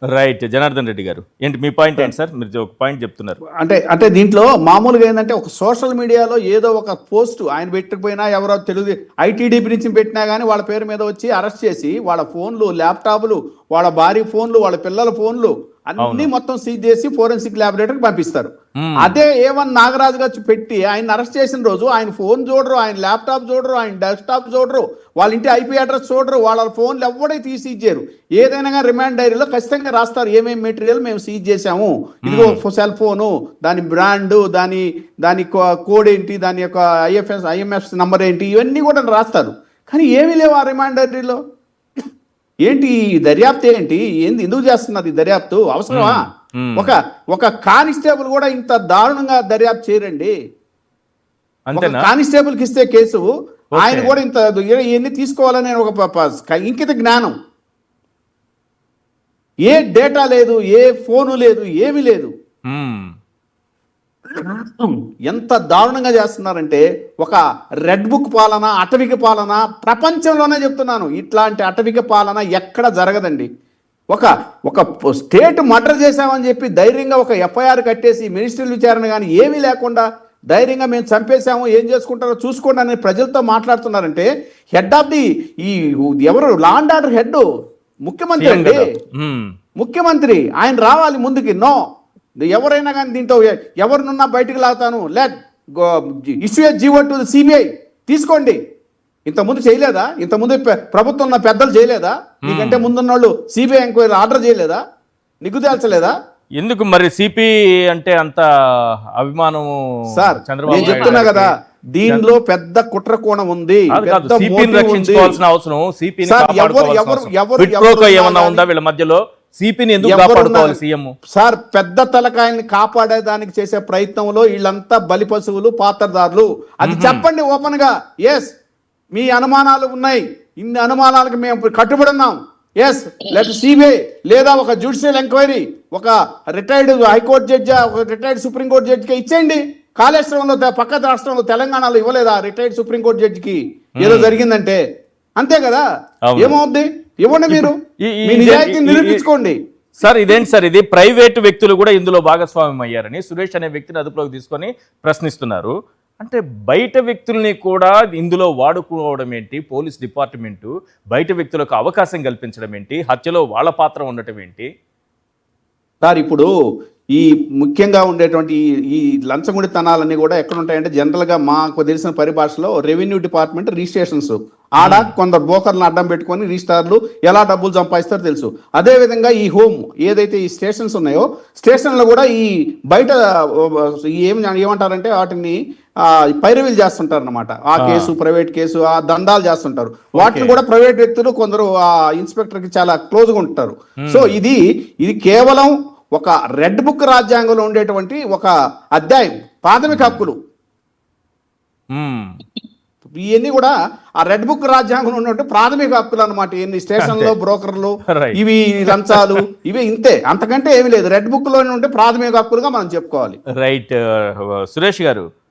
Right. Janardhan Reddy గారు ఏంటి మీ point ఏంటి సార్? మీరు ఒక పాయింట్ చెప్తున్నారు. అంటే దీంట్లో మామూలుగా ఏంటంటే ఒక సోషల్ మీడియాలో ఏదో ఒక పోస్ట్ ఆయన పెట్టకపోయినా ఎవరో తెలుగు ఐటీడీపీ నుంచి పెట్టినా కానీ వాళ్ళ పేరు మీద వచ్చి అరెస్ట్ చేసి వాళ్ళ ఫోన్లు, ల్యాప్టాప్లు, వాళ్ళ భార్య ఫోన్లు, వాళ్ళ పిల్లల ఫోన్లు అన్ని మొత్తం సీజ్ చేసి ఫోరెన్సిక్ ల్యాబొరేటరీకి పంపిస్తారు. అదే ఏవన్ నాగరాజు గారు పెట్టి ఆయన అరెస్ట్ చేసిన రోజు ఆయన ఫోన్ చూడరు, ఆయన ల్యాప్టాప్ చూడరు, ఆయన డెస్క్టాప్ చూడరు, వాళ్ళ ఇంటి ఐపీ అడ్రస్ చూడరు, వాళ్ళ ఫోన్లు ఎవడే తీసి సీజ్ చేయరు. ఏదైనా కానీ రిమాండ్ డైరీలో ఖచ్చితంగా రాస్తారు ఏమేమి మెటీరియల్ మేము సీజ్ చేసాము, ఇదిగో సెల్ ఫోను, దాని బ్రాండ్, దాని కోడ్ ఏంటి, దాని యొక్క ఐఎంఎఫ్ నంబర్ ఏంటి, ఇవన్నీ కూడా రాస్తారు. కానీ ఏమీ లేవు ఆ రిమాండ్ డైరీలో. ఏంటి ఈ దర్యాప్తు? ఏంటి ఎందుకు చేస్తున్నారు ఈ దర్యాప్తు? అవసరమా? ఒక కానిస్టేబుల్ కూడా ఇంత దారుణంగా దర్యాప్తు చేయరండి. కానిస్టేబుల్కి ఇస్తే కేసు ఆయన కూడా ఇంత ఇవన్నీ తీసుకోవాలని ఒక ఇంకిత జ్ఞానం. ఏ డేటా లేదు, ఏ ఫోను లేదు, ఏమీ లేదు. ఎంత దారుణంగా చేస్తున్నారంటే ఒక రెడ్ బుక్ పాలన, అటవిక పాలన ప్రపంచంలోనే చెప్తున్నాను. ఇట్లాంటి అటవిక పాలన ఎక్కడ జరగదండి. ఒక స్టేట్ మర్డర్ చేశామని చెప్పి ధైర్యంగా ఒక ఎఫ్ఐఆర్ కట్టేసి మినిస్ట్రియల్ విచారణ కానీ ఏమీ లేకుండా ధైర్యంగా మేము చంపేశాము, ఏం చేసుకుంటారో చూసుకోండి అని ప్రజలతో మాట్లాడుతున్నారంటే హెడ్ ఆఫ్ ది ఎవరు లా అండ్ ఆర్డర్ హెడ్ ముఖ్యమంత్రి అండి. ముఖ్యమంత్రి ఆయన రావాలి ముందుకి. నో, ఎవరైనా కానీ దీంట్లో ఎవరినున్నా బయటకు లాగుతాను, let issue GO to CBI తీసుకోండి. ఇంతకుముందు చేయలేదా? ఇంతకుముందు ప్రభుత్వం ఉన్న పెద్దలు చేయలేదా? నీకంటే ముందున్న వాళ్ళు సిబిఐ ఎంక్వైరీ ఆర్డర్ చేయలేదా? నిగ్గు తేల్చలేదా? ఎందుకు మరి సిపి అంటే అంత అభిమానం? సార్ నేను చెప్తున్నా కదా, దీనిలో పెద్ద కుట్ర కోణం ఉంది. రక్షించుకోవాల్సిన అవసరం ఏమన్నా ఉందా వీళ్ళ మధ్యలో? సిపిని ఎందుకు కాపాడుకోవాలి సీఎం? సార్ పెద్ద తలకాయల్ని కాపాడేదానికి చేసే ప్రయత్నంలో వీళ్ళంతా బలి పశువులు, పాత్రదారులు. అది చెప్పండి ఓపెన్ గా. ఎస్, మీ అనుమానాలు ఉన్నాయి, ఇన్ని అనుమానాలకు మేము కట్టుబడి ఉన్నాం. ఎస్, లెట్ సిబిఐ లేదా ఒక జ్యుడిషియల్ ఎంక్వైరీ, ఒక రిటైర్డ్ హైకోర్టు జడ్జి, ఒక రిటైర్డ్ సుప్రీంకోర్టు జడ్జికి ఇచ్చేయండి. కాళేశ్వరంలో పక్క రాష్ట్రంలో తెలంగాణలో ఇవ్వలేదా రిటైర్డ్ సుప్రీంకోర్టు జడ్జికి ఏదో జరిగిందంటే? అంతే కదా, ఏమవుద్ది? ఇవ్వండి, మీరు మీ నిజాయితీని నిరూపించుకోండి. సార్ ఇదేంటి సార్, ఇది ప్రైవేటు వ్యక్తులు కూడా ఇందులో భాగస్వామ్యం అయ్యారని సురేష్ అనే వ్యక్తిని అదుపులోకి తీసుకొని ప్రశ్నిస్తున్నారు. అంటే బయట వ్యక్తుల్ని కూడా ఇందులో వాడుకోవడం ఏంటి? పోలీస్ డిపార్ట్మెంటు బయట వ్యక్తులకు అవకాశం కల్పించడం ఏంటి? హత్యలో వాళ్ళ పాత్ర ఉండటం ఏంటి? సార్ ఇప్పుడు ఈ ముఖ్యంగా ఉండేటువంటి ఈ లంచగొండితనాలన్నీ కూడా ఎక్కడ ఉంటాయంటే జనరల్గా మాకు తెలిసిన పరిభాషలో రెవెన్యూ డిపార్ట్మెంట్ రిజిస్ట్రేషన్స్ ఆడ కొందరు బ్రోకర్లను అడ్డం పెట్టుకొని రిజిస్టార్లు ఎలా డబ్బులు సంపాదిస్తారో తెలుసు. అదేవిధంగా ఈ హోమ్ ఏదైతే ఈ స్టేషన్స్ ఉన్నాయో స్టేషన్లో కూడా ఈ బయట ఏమంటారంటే వాటిని పైరవీలు చేస్తుంటారు అనమాట. ఆ కేసు ప్రైవేట్ కేసు, ఆ దందాలు చేస్తుంటారు. వాటిని కూడా ప్రైవేట్ వ్యక్తులు కొందరు ఆ ఇన్స్పెక్టర్కి చాలా క్లోజ్గా ఉంటారు. సో ఇది కేవలం ఒక రెడ్ బుక్ రాజ్యాంగంలో ఉండేటువంటి ఒక అధ్యాయం, ప్రాథమిక హక్కులు. ఇవన్నీ కూడా ఆ రెడ్ బుక్ రాజ్యాంగంలో ఉన్నట్టు ప్రాథమిక హక్కులు అనమాట. ఎన్ని స్టేషన్లో బ్రోకర్లు, ఇవి లంచాలు, ఇవి ఇంతే, అంతకంటే ఏమి లేదు. రెడ్ బుక్ లో ఉంటే ప్రాథమిక హక్కులుగా మనం చెప్పుకోవాలి. రైట్. సురేష్ గారు,